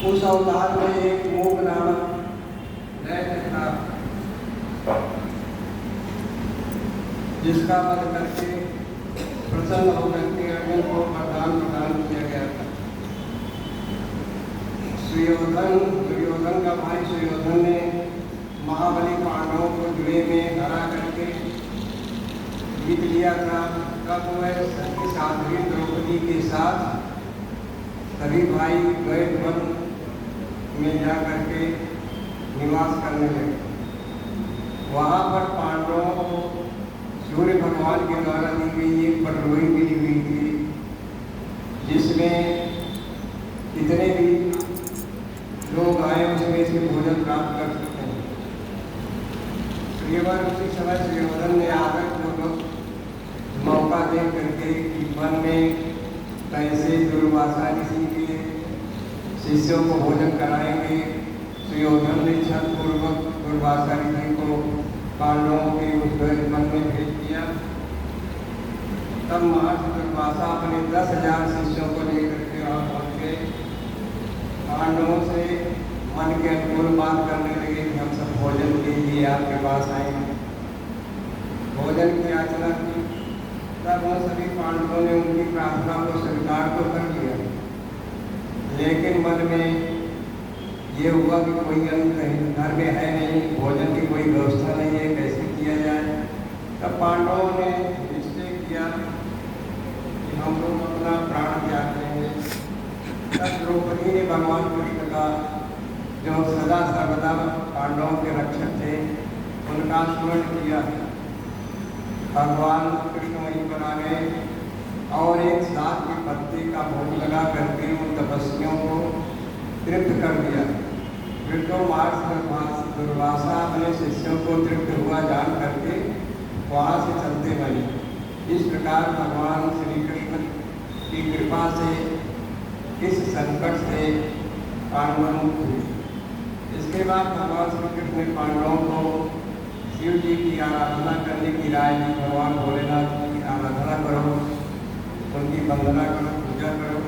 उस अवतार में एक मूक नामक दैत्य था, जिसका वध करके प्रसन्न होकर के अर्जुन को वरदान प्रदान किया गया था। दुर्योधन का भाई सुयोधन ने महाबली पांडवों को जुए में हरा करके जीत लिया था। तब वह सखी साध्वी द्रौपदी के साथ सभी भाई गए वन में जा करके निवास करने लगे। वहाँ पर पांडवों को सूर्य भगवान के द्वारा दी गई एक पटरोई मिली हुई थी, जिसमें कितने भी लोग आए उसमें से भोजन प्राप्त कर सकते हैं। श्रीवर उसी समय सुयोधन ने आदर पूर्वक मौका दे करके वन में कैसे दुर्वासा ऋषि के शिष्यों को भोजन कराएंगे। सुयोधन ने छल पूर्वक दुर्वासा ऋषि को पांडवों के उस वन में भेज दिया। तब महर्षि दुर्वासा अपने 10,000 शिष्यों को लेकर के वहाँ पहुँचे। पांडवों से मन के अनुकूल बात करने लगे कि हम सब भोजन के लिए आपके पास आएंगे। भोजन की याचना की। तब वो सभी पांडवों ने उनकी प्रार्थना को स्वीकार तो कर लिया, लेकिन मन में ये हुआ कि कोई घर में है नहीं, भोजन की कोई व्यवस्था नहीं है, कैसे किया जाए। तब पांडवों ने निश्चय किया कि हम लोग अपना प्राण त्याग देंगे। तब द्रौपदी ने भगवान कृष्ण का, जो सदा सर्वदा पांडवों के रक्षक थे, उनका स्मरण किया। भगवान कृष्ण वहीं पर आ गए और एक साग के पत्ते का भोग लगा करके उन तपस्वियों को तृप्त कर दिया। फिर तो महर्षि दुर्वासा अपने शिष्यों को तृप्त हुआ जान करके वहाँ से चलते बने। इस प्रकार भगवान श्री कृष्ण की कृपा से इस संकट से पांडव मुक्त हुए। इसके बाद भगवान श्री कृष्ण ने पांडवों को शिव जी की आराधना करने की राय दी। भगवान भोलेनाथ की आराधना करो, उनकी वंदना करो, पूजा करो।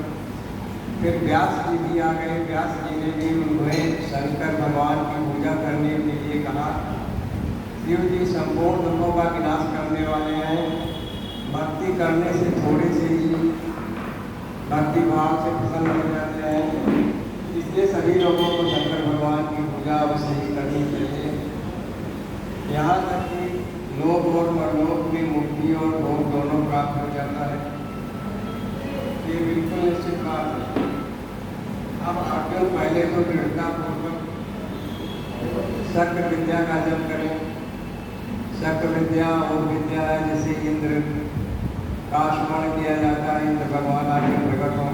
फिर व्यास जी भी आ गए। व्यास जी ने भी उन्हें शंकर भगवान की पूजा करने के लिए कहा। शिव जी संपूर्ण दुखों का विनाश करने वाले हैं। भक्ति करने से थोड़े से ही भक्ति भाव से प्रसन्न हो जाते हैं, इसलिए सभी लोगों को शंकर भगवान की पूजा अवश्य ही करनी चाहिए। यहाँ तक कि लोक और परलोक में मुक्ति और भोग दोनों प्राप्त हो जाता है, ये बिल्कुल निश्चित बात है। अब अर्जुन पहले तो दृढ़तापूर्वक शक्र विद्या का जप करें। शक्र विद्या और विद्या है जैसे इंद्र का स्मरण किया जाता है, इंद्र भगवान आगे प्रकट हो।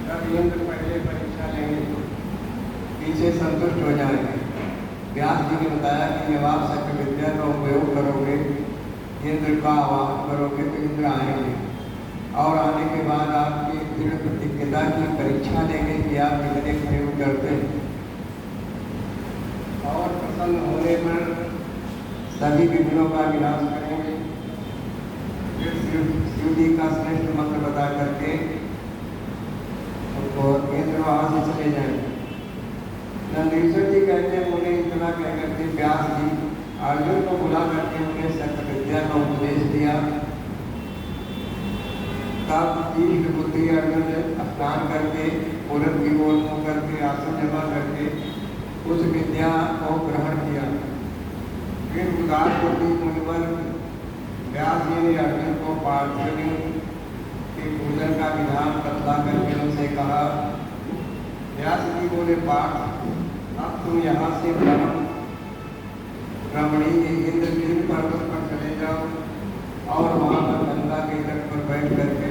तब इंद्र पहले परीक्षा लेंगे, पीछे संतुष्ट हो जाएंगे। व्यास जी ने बताया कि जब आप शक्र विद्या का उपयोग करोगे, इंद्र का आवाहन करोगे तो इंद्र आएंगे और आने के बाद आपकी दृढ़ प्रतिज्ञता की परीक्षा लेंगे कि आप कितने प्रयोग करते हैं। और प्रसन्न होने पर सभी विघ्नों का विनाश करेंगे। फिर शिव जी का श्रेष्ठ मंत्र बता करके उनको इंद्र वहाँ से चले जाएंगे। नंदीश्वर जी कहते हैं उन्हें इतना कह करके व्यास जी अर्जुन को बुला करके उन्हें शक्र विद्या का उपदेश दिया। तब तीव्र बुद्धि अर्जुन ने स्नान करके पूरब की ओर मुँह करके आसन जमा करके उस विद्या को ग्रहण किया। फिर उदार बुद्धि मुनिवर व्यास जी ने अर्जुन को पार्थिव के पूजन का विधान बतला करके उनसे कहा। व्यास जी बोले, पार्थ अब तुम यहाँ से रमणीय इंद्रगिरी पर्वत पर चले जाओ और वहाँ पर गंगा के तट पर बैठ करके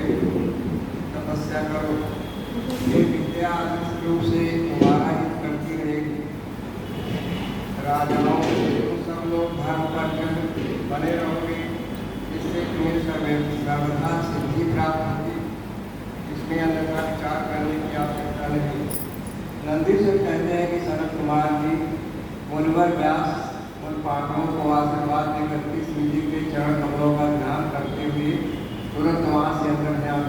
तपस्या करो। ये विद्या आदर्श रूप से तुम्हारा हित करती रहेगी। राजाओं सब लोग धर्म पर बने रहोगे, इससे तुम्हें सर्वथा सिद्धि प्राप्त होगी। इसमें अन्यथा विचार करने की आवश्यकता नहीं। नंदीश्वर कहते हैं कि सनत कुमार जी मुनिवर व्यास उन पांडवों को आशीर्वाद देकर के शिव जी के चरण कमलों का ध्यान करते हुए तुरंत वहाँ से अंदर ध्यान।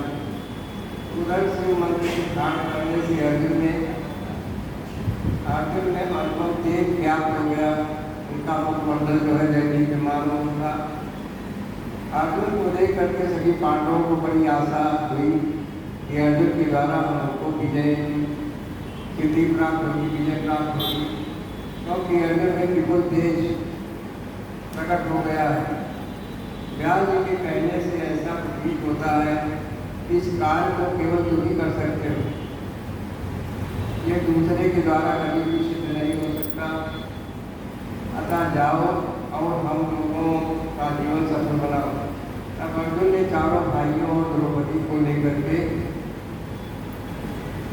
उधर शिव मंदिर के ध्यान करने से अर्जुन ने अर्जुन ने अनुभव देख ज्ञात हो गया, उनका मुखमंडल जो है जैसे विमान था। अर्जुन को देख करके सभी पांडवों को बड़ी आशा हुई कि अर्जुन के द्वारा हमको विजय कीर्ति प्राप्त होगी, विजय प्राप्त होगी, क्योंकि अर्जुन में विपुल तेज प्रकट हो गया है। व्यास जी के कहने से ऐसा प्रतीत होता है कि इस कार्य को केवल तुम ही कर सकते हो, ये दूसरे के द्वारा कभी भी सिद्ध नहीं हो सकता। अतः जाओ और हम लोगों का जीवन सफल बनाओ। तब अर्जुन ने चारों भाइयों और द्रौपदी को लेकर के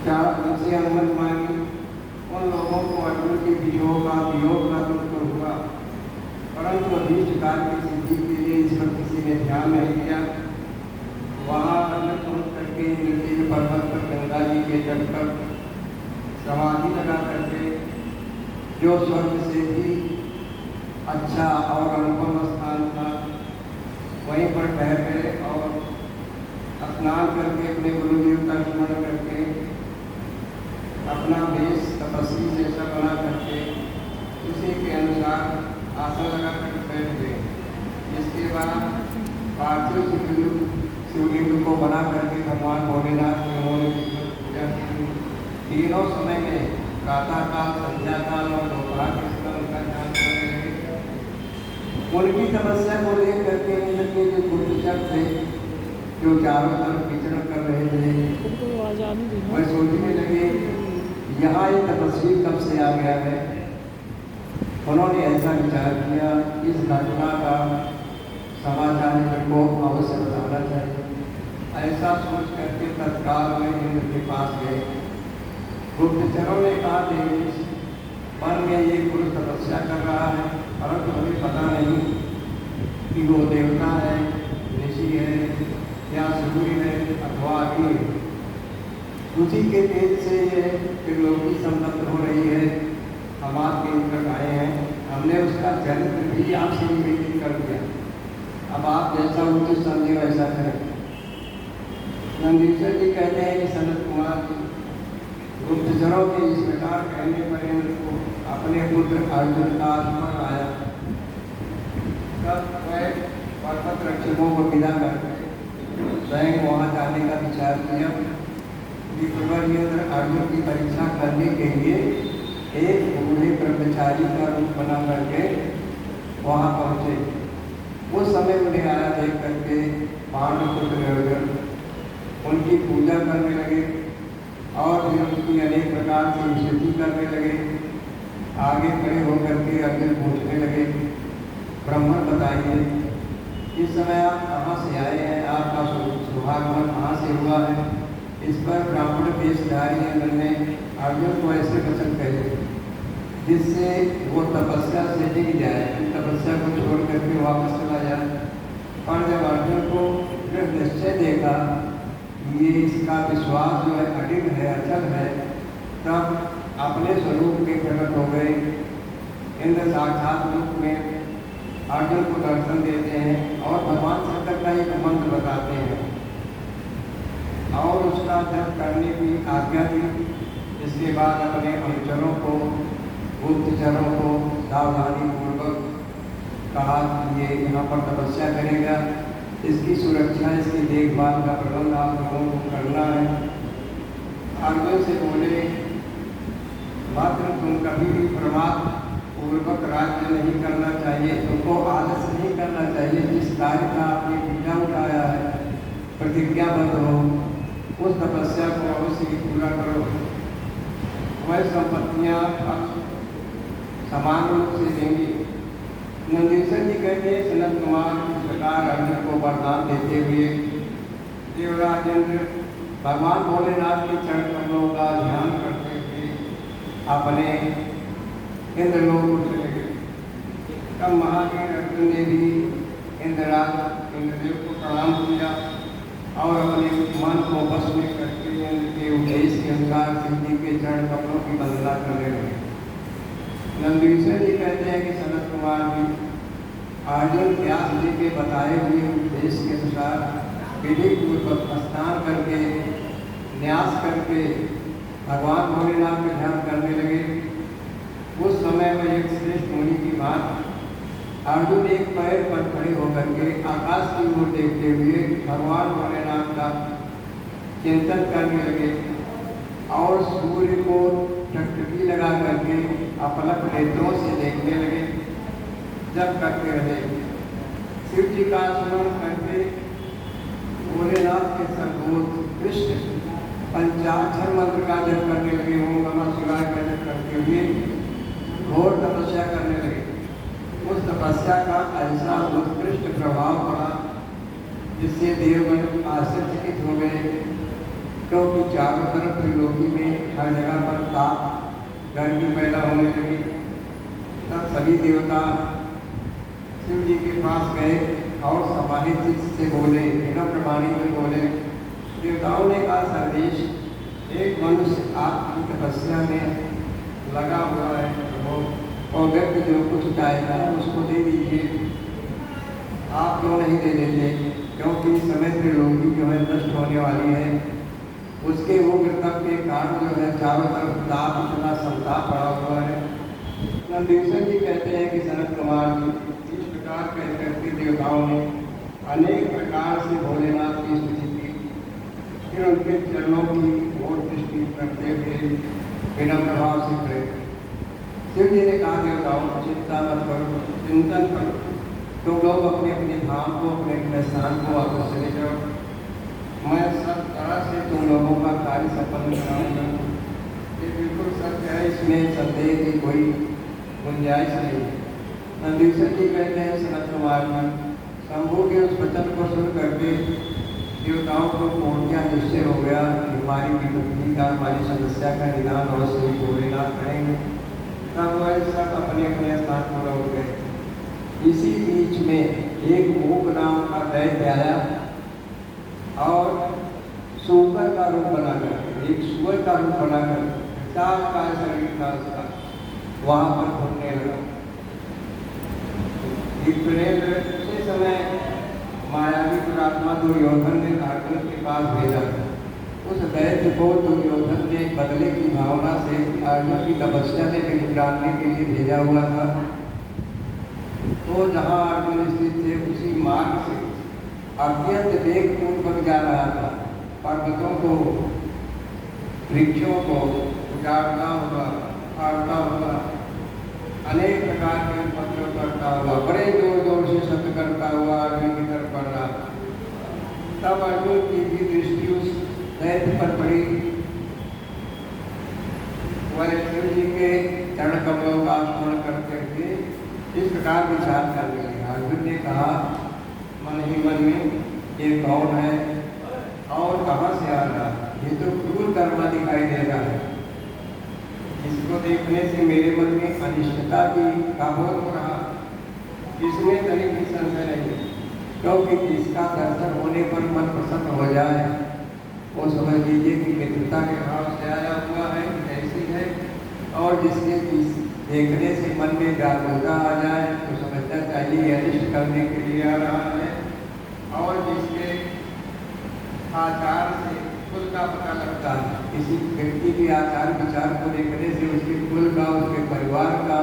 उनसे अनुमति मांगी। उन लोगों को अर्जुन के वियोग का दुख तो हुआ, परंतु अभीष्ट कार्य की सिद्धि के लिए इस पर किसी ने ध्यान नहीं दिया। वहाँ अन्न पहुँच करके नीचे पर्वत पर गंगा जी के तट पर समाधि लगा करके, जो स्वर्ग से भी अच्छा और अनुपम स्थान था, वहीं पर ठहर गए और स्नान करके अपने गुरुदेव का स्मरण करके अपना वेश तपस्वी जैसा बना करके उसी के अनुसार आसन लगा कर बैठ गए। इसके बाद पार्थिव शिवलिंग को बना करके भगवान भोलेनाथ के उन्होंने पूजा की। तीनों समय में प्रातःकाल, संध्या काल और दोपहर के समय उनका ध्यान करने लगे। उनकी तपस्या को देख करके इंद्र के जो गुप्तचर थे, जो चारों तरफ विचरण कर रहे थे, वह सोचने लगे यहाँ ये तपस्वी कब से आ गया है। उन्होंने ऐसा विचार किया, इस घटना का समाचार इंद्र को अवश्य बताना चाहिए। ऐसा सोच करके तत्काल में इंद्र के पास गए। गुप्तचरों ने कहा, देवी मन में ये पुरुष तपस्या कर रहा है, परंतु हमें पता नहीं कि वो देवता है, ऋषि है या सूर्य है अथवा अग्नि है। उसी के तेज से ये त्रिलोकी संपन्न हो रही है। हम आपके निकट आए हैं, हमने उसका चरित्र भी आपसे निवेदित कर दिया। अब आप जैसा उचित समझे वैसा करें। नंदीश्वर जी कहते हैं कि सनत कुमार गुप्तचरों के इस प्रकार कहने पर इंद्र को अपने पुत्र अर्जुन का स्मरण आया। तब वह पर्वत रक्षकों को विदा करके स्वयं वहाँ जाने का विचार किया। विप्रवर इंद्र अर्जुन की परीक्षा करने के लिए एक बूढ़े ब्रह्मचारी का रूप बना करके वहाँ पहुँचे। उस समय उन्हें आया देख करके पांडुपुत्र अर्जुन उनकी पूजा करने लगे और फिर उनकी अनेक प्रकार से स्तुति करने लगे। आगे खड़े होकर के अर्जुन पूछने लगे, ब्राह्मण बताइए, इस समय आप कहाँ से आए हैं, आपका शुभागमन कहाँ से हुआ है। इस पर ब्राह्मण वेशधारी इंद्र ने अर्जुन को ऐसे वचन कहे जिससे वो तपस्या से टिक जाए, तपस्या को छोड़ करके वापस चला जाए। पर जब अर्जुन को दृढ़ निश्चय देखा, ये इसका विश्वास जो है अडिग है, अचल है, तब अपने स्वरूप के प्रकट हो गए। इंद्र साक्षात रूप में अर्जुन को दर्शन देते हैं और भगवान शंकर का एक मंत्र बताते हैं और उसका जप करने की आज्ञा दी। इसके बाद अपने अनुचरों को, गुप्तचरों को सावधानी पूर्वक कहा कि ये यहाँ पर तपस्या करेगा, इसकी सुरक्षा, इसकी देखभाल का प्रबंध आप लोगों को करना है। अर्जुन से बोले, मात्र तुम कभी भी प्रमाद पूर्वक राज्य नहीं करना चाहिए, तुमको आलस नहीं करना चाहिए। जिस कार्य का आपने बीजा उठाया है, प्रतिज्ञाबद्ध हो, उस तपस्या को अवश्य ही पूरा करो। वह संपत्तियाँ समान रूप से देंगी। नंदीश्वर जी कहते हैं, सनत कुमार इस प्रकार अर्जुन को वरदान देते हुए देवराज इंद्र भगवान भोलेनाथ के चरण कमलों का ध्यान करते हुए अपने इंद्रलोक को चले गए। तब महावीर अर्जुन ने भी इंद्रराज इंद्रदेव को प्रणाम किया और अपने मन को बस में करके इंद्र के उपदेश के अनुसार शिवजी के चरण कमलों की वंदना करने लगे। नंदीश्वर जी कहते हैं कि सनत कुमार भी अर्जुन व्यास जी के बताए हुए उपदेश के अनुसार विधि पूर्वक स्नान करके न्यास करके भगवान भोलेनाथ का ध्यान करने लगे। उस समय में एक श्रेष्ठ मुनि की बात, अर्जुन एक पैर पर खड़े होकर के आकाश की ओर देखते हुए भगवान भोलेनाथ का चिंतन करने लगे और सूर्य को टकटकी लगा करके अपलक नेत्रों से देखने लगे। जब करते रहे शिव जी का स्मरण करके भोलेनाथ के सर्वोत्त कृष्ण पंचाक्षर मंत्र का जप करने लगे। ओम नमः शिवाय का जप करते हुए घोर तपस्या करने लगे। उस तपस्या का ऐसा उत्कृष्ट प्रभाव पड़ा जिससे देवगण आश्चर्यचकित हो गए, क्योंकि चारों तरफ त्रिलोकी में हर जगह पर ताप गर्मी पैदा होने लगी। तब सभी देवता शिव जी के पास गए और समाहित चित्त से बोले, बिना प्रमाणी में बोले। देवताओं ने कहा, सर्वेश, एक मनुष्य आपकी तपस्या में लगा हुआ है, और व्यक्ति जो कुछ चाहेगा उसको दे दीजिए। आप क्यों नहीं दे देते? क्योंकि समय त्रिलोकी जो है नष्ट होने वाली है, उसके उग्र तप के कारण जो है चारों तरफ ताप इतना संताप पड़ा हुआ है। नंदीश्वर जी कहते हैं कि सनत कुमार जी इस प्रकार कह करके देवताओं ने अनेक प्रकार से भोलेनाथ की स्तुति की। फिर उनके चरणों की ओर दृष्टि करते हुए बिना प्रभाव से खड़े। शिव जी ने कहा, देवताओं चिंता मत करो, चिंतन करो, तुम लोग अपने अपने धाम को, अपने अपने स्थान को वापस चले जाओ। मैं सब तरह से तुम लोगों का कार्य संपन्न कराऊंगा। ये बिल्कुल सत्य है, इसमें संदेह की कोई गुंजाइश नहीं है। नंदीश्वर जी कहते हैं, सनत कुमार जी, शंभू के उस वचन को सुन करके देवताओं को पूर्णतः निश्चय हो गया कि हमारी विपत्ति का, हमारी समस्या का निदान अवश्य ही भोलेनाथ करेंगे। तब वह सब अपने अपने स्थान पर लौट गए। इसी बीच में एक मूक नाम का दैत्य आया और सुअर का रूप बनाकर, एक सुअर का रूप बनाकर विशाल का शरीर था उसका, वहां पर घूमने लगा। उसी समय मायावी दुरात्मा दुर्योधन ने अर्जुन के पास भेजा। उस दैत्य को दुर्योधन ने बदले की भावना से अर्जुन की तपस्या में निगरानी के लिए भेजा हुआ था। तो जहाँ अर्जुन स्थित थे उसी मार्ग से अत्यंत वेगपूर्वक जा रहा था। पर्वतों को, वृक्षों को उजाड़ता हुआ, फाड़ता हुआ, अनेक प्रकार के उपद्रव करता हुआ, बड़े जोर जोर से शब्द करता हुआ अर्जुन की तरफ बढ़ रहा था। तब अर्जुन की भी दृष्टि उस दैत्य पर पड़ी। वह शिव जी के चरण कमलों का स्मरण करते हुए इस प्रकार विचार करने लगे। अर्जुन ने कहा मन ही मन में, ये कौन है और कहाँ से आ रहा? ये तो क्रूर कर्मा दिखाई दे रहा है। इसको देखने से मेरे मन में अनिष्टता की काबूल हो रहा। इसमें तनिक भी संशय नहीं, क्योंकि इसका दर्शन होने पर मन प्रसन्न हो जाए, वो समझ लीजिए कि मित्रता के भाव से आया हुआ है, ऐसी है। और जिसके देखने से मन में व्याकुलता आ जाए तो समझना चाहिए अनिष्ट करने के लिए आ रहा है। और जिसके आचार से कुल का पता लगता है, किसी व्यक्ति के आचार विचार को देखने से उसके कुल का, उसके परिवार का,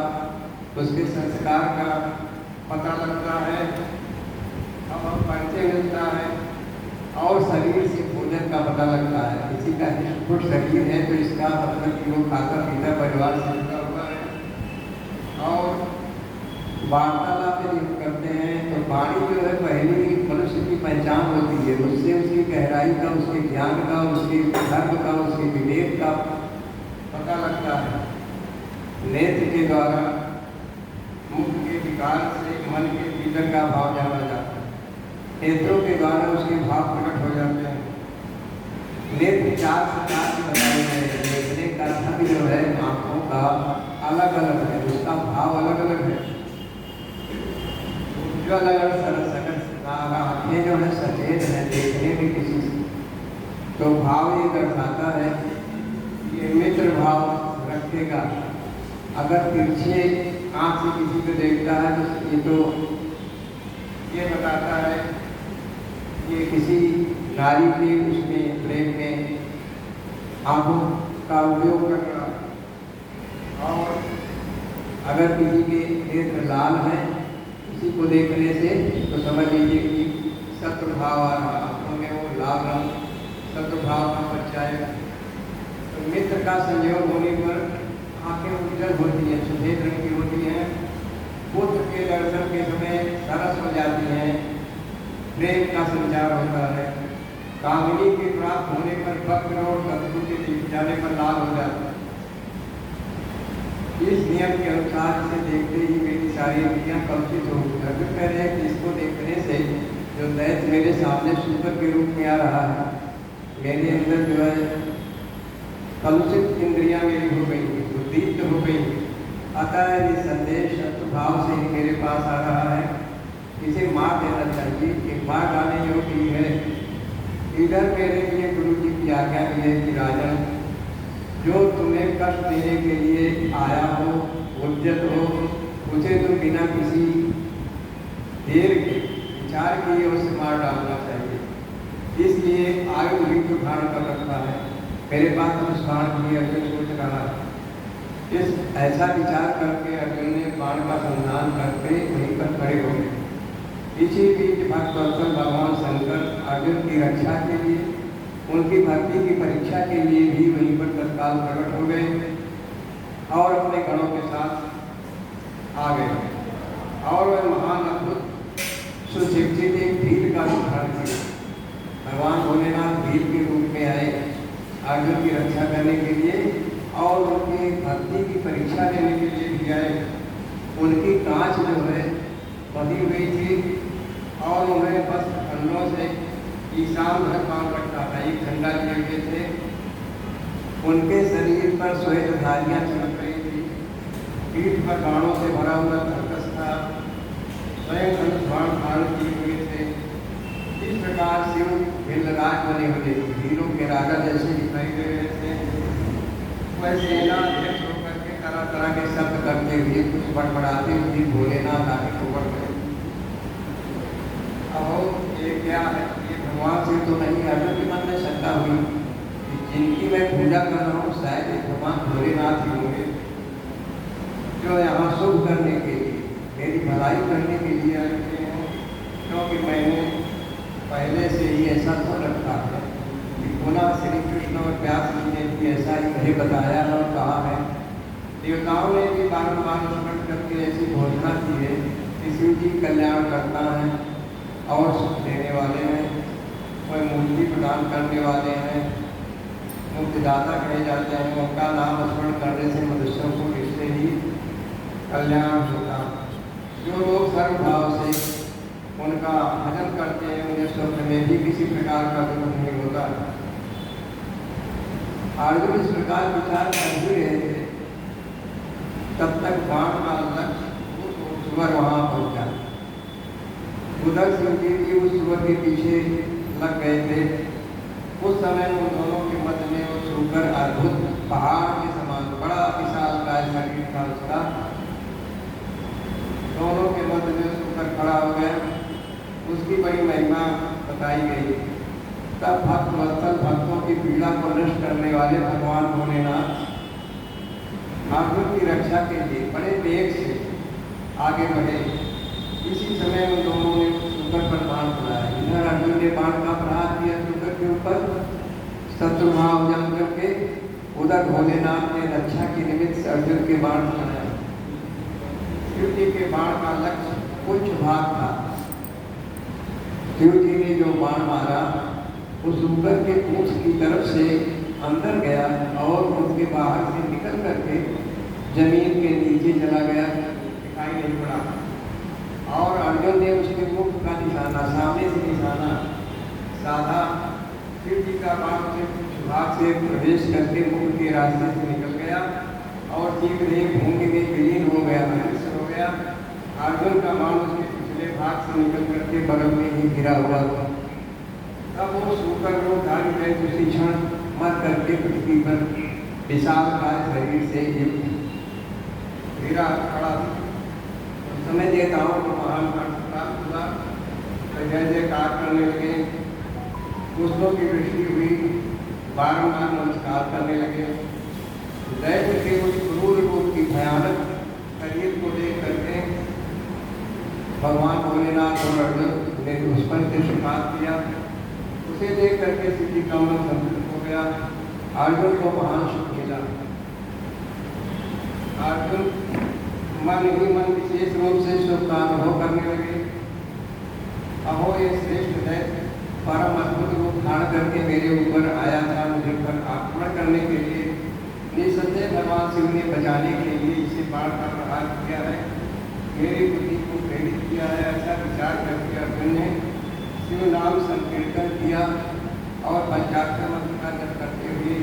उसके संस्कार का पता लगता है और परिचय मिलता है। और शरीर से भोजन का पता लगता है। किसी का हिष्ट शरीर है तो इसका मतलब कि वो खाता पीता परिवार से जुड़ा हुआ है। और वार्तालाप जब करते हैं तो वाणी जो है पहली मनुष्य की पहचान होती है। उससे उसकी गहराई का, उसके ज्ञान का, उसके धर्म का, उसके विवेक का पता लगता है। नेत्र के द्वारा मुख के विकार से मन के भीतर का भाव जाना जाता है। नेत्रों के द्वारा उसके भाव प्रकट हो जाते हैं। नेत्र चार प्रकार के बताए गए हैं। देखने का ढंग जो है आंखों का अलग अलग है, उसका भाव अलग अलग है। उज्ज्वल और सरसकट आंखें जो है सचेत है, देखने में किसी तो भाव ये दर्शाता है ये मित्र भाव रखेगा। अगर तिरछे आंख से किसी को देखता है तो ये बताता है ये किसी नारी के उसमें प्रेम में आंखों का उपयोग कर रहा। और अगर किसी के नेत्र लाल हैं, किसी को देखने से तो समझ लीजिए कि शत्रु भाव आ रहा, आंखों में वो लाल रंग शत्रु भाव का परिचय। तो मित्र का संयोग होने पर आंखें उज्जवल होती हैं, सफेद रंग की होती हैं। पुत्र के दर्शन के समय सरस हो जाती हैं, प्रेम का संचार होता है। कामिनी के प्राप्त होने पर वक्र और शत्रु के दिख जाने पर लाल हो जाता है। इस नियम के अनुसार इसे देखते ही मेरी सारी इंद्रियां कल्पित हो गई। कह रहे हैं कि इसको देखने से जो दैत्य मेरे सामने सुपर के रूप में आ रहा है, मेरे अंदर जो है कलुषित इंद्रियां मेरी हो गई, उद्दीप्त हो गई। अतः ये संदेश शत्रु भाव से ही मेरे पास आ रहा है, इसे मार देना चाहिए। एक बार डालने योग्य है। इधर मेरे लिए गुरु जी की आज्ञा भी है कि राजन, जो तुम्हें कष्ट देने के लिए आया हो, उज्जत हो, उसे तो बिना किसी देर के विचार किए उसे मार डालना चाहिए। इसलिए आयु भी तो धारण कर रखा है। मेरे पास उस बाण के लिए अर्जुन सोच रहा है। इस ऐसा विचार करके अर्जुन ने बाण का संधान करके वहीं पर खड़े हो गए। इसी बीच भक्तवत्सल भगवान शंकर अर्जुन की रक्षा के लिए, उनकी भक्ति की परीक्षा के लिए भी वहीं पर तत्काल प्रकट हो गए और अपने गणों के साथ आ गए। और वह महान अद्भुत सुशिक्षित एक भील का उदाहरण किया। भगवान भोलेनाथ भील के रूप में आए अर्जुन की रक्षा करने के लिए और उनकी भक्ति की परीक्षा लेने के लिए भी आए। उनकी कांच जो है बंधी हुई थी और उन्हें बस खंडों से ईशान भर बांध रखा था, एक खंडा लिए हुए थे। उनके शरीर पर श्वेत धारियां चमक रही थी, पीठ पर बाणों से भरा हुआ धनुष था, स्वयं धनुष बाण धारण किए हुए थे। इस प्रकार शिव भीलराज बने हुए वीरों के राजा जैसे दिखाई दे रहे थे। वह सेना अध्यक्ष होकर के तरह तरह के शब्द करते हुए, कुछ बड़बड़ाते हुए भोलेनाथ आगे को बढ़ गए। अब ये क्या है, ये भगवान से तो नहीं। अर्जुन के मन में शंका हुई कि जिनकी मैं पूजा कर रहा हूँ शायद एक भगवान भोलेनाथ ही होंगे, जो यहाँ शुभ करने के लिए, मेरी भलाई करने के लिए आए हैं। क्योंकि मैंने पहले से ही ऐसा तो रखा है कि पुनः श्री कृष्ण और व्यास जी ने भी ऐसा ही मुझे बताया और कहा है। देवताओं ने भी बारंबार स्मरण करके ऐसी घोषणा की है कि शिव जी कल्याण करता है और सुख देने वाले हैं, वह मुक्ति प्रदान करने वाले हैं, मुक्तिदाता कहे जाते हैं। उनका नाम स्मरण करने से मनुष्यों को इससे ही कल्याण होता। जो लोग सर्वभाव से उनका भजन करते हैं, उन्हें स्वर्ग में भी किसी प्रकार का दुख नहीं होता। अर्जुन इस प्रकार विचार कर ही रहे थे, तब तक बाण का लक्ष्य सुअर वहां पहुंचा। उधर शिवजी जी उस सुअर के पीछे लग गए थे। उस समय उन दोनों के मध्य में वो सुअर अद्भुत पहाड़ के समान बड़ा विशालकाय शरीर था उसका। दोनों के मध्य में सुअर खड़ा हो गया, उसकी बड़ी महिमा बताई गई। तब भक्तवत्सल भक्तों की पीड़ा को नष्ट करने वाले भगवान भोलेनाथ अर्जुन की रक्षा के लिए बड़े वेग से आगे बढ़े। इसी समय उन दोनों ने सुकर पर बाण चलाया। इधर अर्जुन ने बाण का प्रहार किया सुकर के ऊपर, शत्रु भाव जम करके। उधर भोलेनाथ ने रक्षा के निमित्त से अर्जुन के बाण चलाया। शिव जी के बाण का लक्ष्य उच्च भाग था। शिव जी ने जो बाण मारा वो सुकर के पूंछ की तरफ से अंदर गया और उसके बाहर से निकल करके जमीन के नीचे चला गया, दिखाई नहीं पड़ा। और अर्जुन ने उसके मुख का निशाना, सामने से निशाना साधा। शिव जी का बाण से कुछ भाग से प्रवेश करके मुख के रास्ते से निकल गया और शीघ्र ही भूमि में विलीन हो गया, अदृश्य हो गया। अर्जुन का बाण उसके पिछले भाग से निकल करके बगल में ही गिरा हुआ था। तब वो सुकर रूप धारण कर उसी क्षण मर करके पृथ्वी पर विशालकाय शरीर से गिरा खड़ा। उस समय देवताओं को महान हर्ष प्राप्त हुआ, जय जयकार करने लगे, पुष्पों की वृष्टि हुई, बारंबार नमस्कार करने लगे। दैत्य के उस क्रूर रूप की भयानक शरीर को देख करके भगवान भोलेनाथ और अर्जुन ने उस पर शुरुआत किया। उसे देख करके श्री कमल संतुष्ट हो गया। अर्जुन को महान सुख मिला। अर्जुन मन ही मन विशेष रूप से सुख का अनुभव करने लगे। अहो ये श्रेष्ठ है, परम अद्भुत रूप धारण करके मेरे ऊपर आया था, मुझे पर आक्रमण करने के लिए। निसंदेह भगवान शिव ने बचाने के लिए इसे बाढ़ का प्रहार किया है, मेरी बुद्धि को प्रेरित किया है। ऐसा विचार करके अर्जुन ने शिव नाम संकीर्तन किया और पंचाक्षर मंत्र का जप करते हुए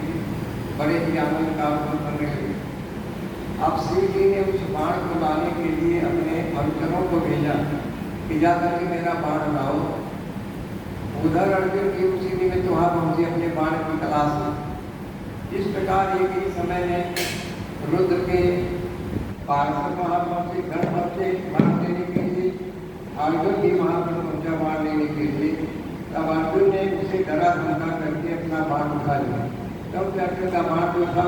बड़े ही आनंद का अनुभव करने लगे। अब शिव जी ने उस बाण को लाने के लिए अपने अनुचरों को भेजा कि जाकर के मेरा बाण लाओ। उधर अर्जुन की उसी निमित्त वहाँ पहुँचे अपने बाण की तलाश में। इस प्रकार एक ही समय में रुद्र के पार्षद वहाँ पहुँचे, घर पहुँचे बाण लेने के लिए। अर्जुन भी वहाँ पर पहुँचा बाण लेने के लिए। तब अर्जुन ने उसे डरा धमका करके अपना बाण उठा लिया। तब अर्जुन का बाण जो था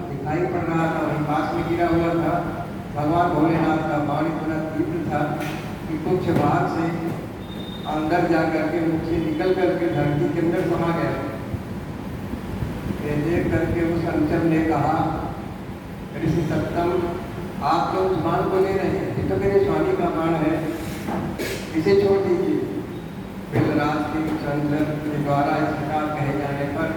दिखाई पड़ रहा था, वहीं पास में गिरा हुआ था। भगवान भोलेनाथ का बाण इतना तीव्र था कि कुछ भाग से अंदर जा करके मुख से निकल करके धरती के अंदर समा गया। ये देख करके उस अनुचर ने कहा, ऋषि सत्तम, आप तो उस बाण को ले रहे हैं, ये तो मेरे स्वामी का बाण है, इसे छोड़ दीजिए। बिलराज के चंद्र के द्वारा इस प्रकार कहे जाने पर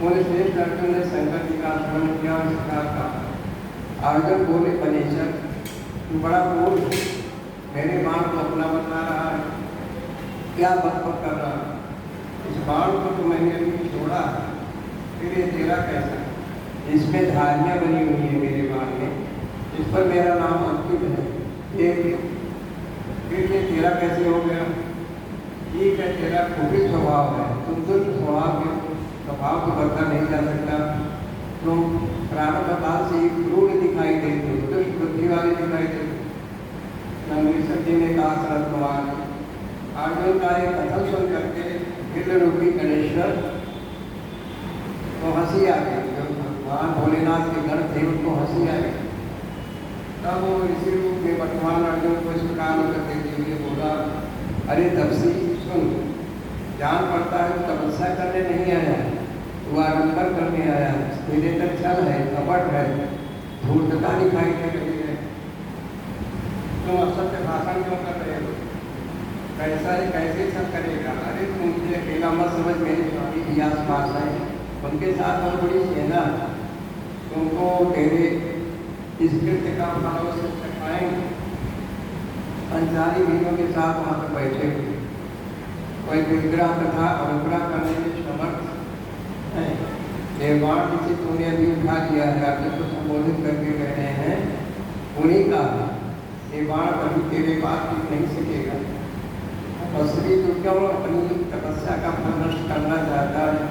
उन श्रेष्ठ अर्जुन ने शंकर जी का स्मरण किया और इस प्रकार कहा। अर्जुन बोले, बनेश्वर तू बड़ा क्रूर, मेरे बाण को अपना बता रहा है, क्या बकबक कर रहा है? इस बाण को तो मैंने अभी छोड़ा, फिर ये तेरा कैसा? इसमें धारियाँ बनी हुई है मेरे बाण में, इस पर मेरा नाम अंकित है, ये फिर ये तेरा कैसे हो गया? ठीक है, तेरा कुटिल स्वभाव है, तुम दुष्ट स्वभाव के स्वभाव को बदला नहीं जा सकता। तुम प्रारंभ काल से क्रूर दिखाई देते हो, दुष्ट बुद्धि वाले दिखाई देते हो। नंदीश्वर जी ने कहा, शरद कुमार, अर्जुन का एक कथन सुन करके हिल रूपी गणेश्वर तो हंसी आ गई। जो भगवान भोलेनाथ के गण थे उनको हंसी आ गई। तब वो इसी रूप में वर्तमान अर्जुन को इस प्रकार उत्तर देते हुए बोला, अरे तपसी सुन, जान पड़ता है तपस्या करने नहीं आया है, तू आडंबर करने आया है, तेरे तक छल है, कपट है, धूर्तता दिखाई दे रही है। तुम असत्य भाषण क्यों कर रहे हो? कैसा है, कैसे सब करेगा? अरे तुम मुझे अकेला मत समझ, मेरे स्वामी जी आस पास है, उनके साथ बहुत बड़ी सेना, तुमको तेरे इस कृत्य का फल अवश्य चखाएंगे। पंचाली वीरों के साथ वहाँ पर बैठे हुए, कोई विग्रह तथा अनुग्रह करने में समर्थ है। ये बाण जिसे तूने अभी उठा लिया है, अर्जुन को संबोधित करके कह रहे हैं, उन्हीं का ये बाण कभी तेरे बात भी नहीं सकेगा। तपस्वी तो क्यों अपनी तपस्या का फल नष्ट करना चाहता है?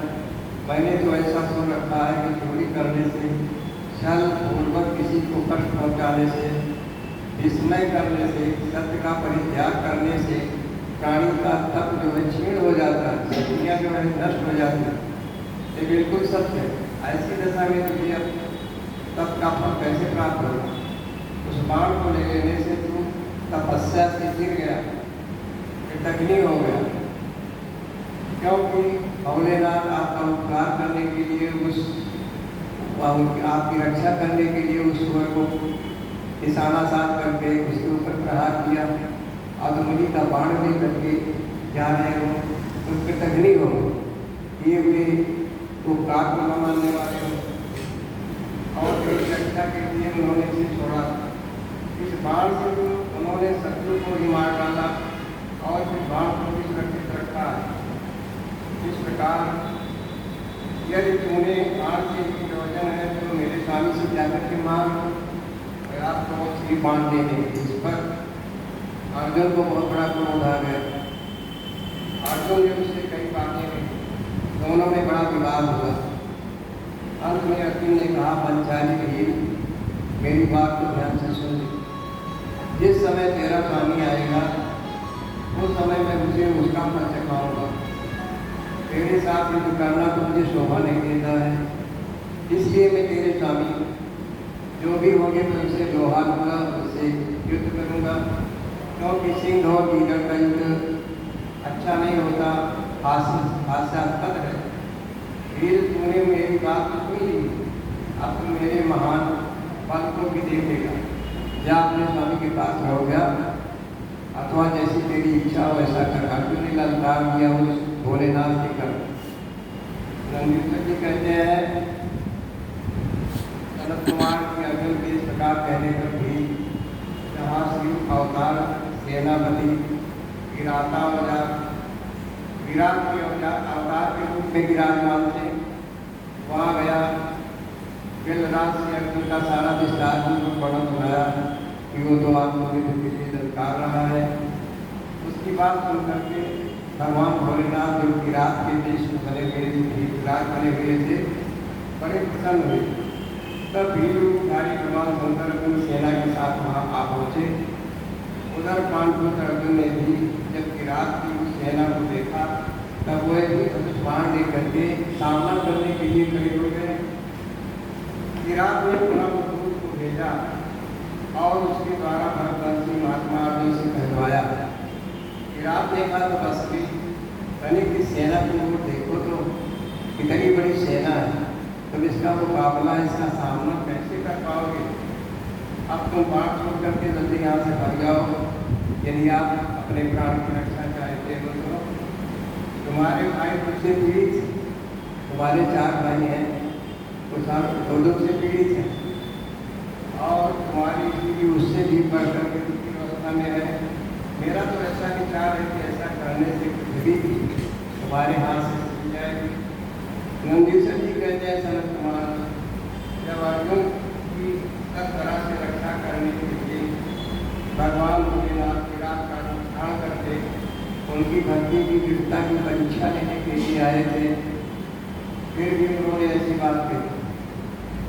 मैंने तो ऐसा सुन रखा है कि चोरी करने से, छल पूर्वक किसी को कष्ट पहुँचाने से, विस्मय करने से, सत्य का परित्याग करने से प्राणी का तप जो है क्षीण हो जाता है, शक्तियाँ जो है नष्ट हो जाती है। ये बिल्कुल सत्य है। ऐसी दशा में तुझे अब तप का फल कैसे प्राप्त होगा? उस बाण को ले लेने से तू तपस्या से गिर गया, कृतघ्नि हो गया, क्योंकि भोलेनाथ आपका उपकार करने के लिए, उस आपकी रक्षा करने के लिए उस सुअर को निशाना साध करके उसके ऊपर प्रहार किया, अधमुनि का बाण ले करके जा रहे हो, तो कृतघ्नि हो, ये हुए उपकार को न मानने वाले हो, और तेरी रक्षा के लिए उन्होंने इसे छोड़ा। इस बाण से उन्होंने शत्रु को ही मार डाला और फिर बाण को भी सुरक्षित रखा। इस प्रकार यदि तूने बाण के प्रयोजन है तो मेरे स्वामी से जाकर के मांग, आपको श्री बाण दे देंगे। इस पर अर्जुन को बहुत बड़ा क्रोध आ गया। अर्जुन ने उससे कई बातें कही, दोनों में बड़ा विवाद हुआ। अंत में अर्जुन ने कहा, पंचाली वीर, मेरी बात को ध्यान से सुन ले। जिस समय तेरा स्वामी आएगा उस समय मैं मुझे उसका फल चखाऊंगा। तेरे साथ युद्ध करना तो मुझे शोभा नहीं देता है, इसलिए मैं तेरे स्वामी जो भी होंगे मैं उसे लोहा लूँगा, उससे युद्ध करूँगा, क्योंकि सिंह और गीदड़ का युद्ध अच्छा नहीं होता, हास्यास्पद है। वीर तूने मेरी बात सुन ली, अब तुम मेरे महान पद को भी देखेगा। या अपने स्वामी के पास रहो गया, अथवा जैसी तेरी इच्छा हो वैसा कर। अर्जुन ने ललकार दिया उस भोलेनाथ के कर। रणजीत जी कहते हैं सनत कुमार के अर्जुन के इस प्रकार कहने पर भी जहाँ शिव अवतार सेनापति विराट के अवतार के रूप में विराजमान थे, वहाँ गया। वेलराज से अर्जुन का सारा विस्तार वर्णन सुनाया कि वो तो आपको के लिए ललकार रहा है। उसकी बात सुन करके भगवान भोलेनाथ जो विराट के देश में बने हुए थे, विराट बने हुए थे, बड़े प्रसन्न हुए। तब भीड़ रूपधारी भगवान शंकर अपनी सेना के साथ वहाँ आ पहुँचे। उधर पांडुपुत्र अर्जुन ने भी जब विराट की उस सेना को देखा, तब वो एक बाण लेकर के सामना करने के लिए खड़े हो गए। विराट ने पुनः दूत को भेजा और उसके द्वारा भरतवंशी महात्मा अर्जुन से कहलवाया। विराट ने कहा तो बस भी कहने की सेना की ओर देखो तो कितनी बड़ी सेना है, तुम इसका मुकाबला, इसका सामना कैसे कर पाओगे? अब तुम बात छोड़ करके जल्दी यहाँ से भाग जाओ, यदि आप अपने प्राण की रक्षा चाहते हो तो। तुम्हारे भाई तुझसे पीड़ित, तुम्हारे 4 भाई हैं, कुछ दो से पीड़ित हैं, और तुम्हारी स्थिति उससे भी बढ़कर के दूसरी अवस्था में है। मेरा तो ऐसा विचार है कि ऐसा करने से भी तुम्हारे हाथ से छूट जाएगी। नंदीश्वर जी कहते हैं सनत कुमार, जब अर्जुन की सब तरह से रक्षा करने के लिए भगवान भोलेनाथ विराट का धारण करते, उनकी भक्ति की दृढ़ता की परीक्षा लेने के लिए आए थे, फिर भी उन्होंने ऐसी बात कही।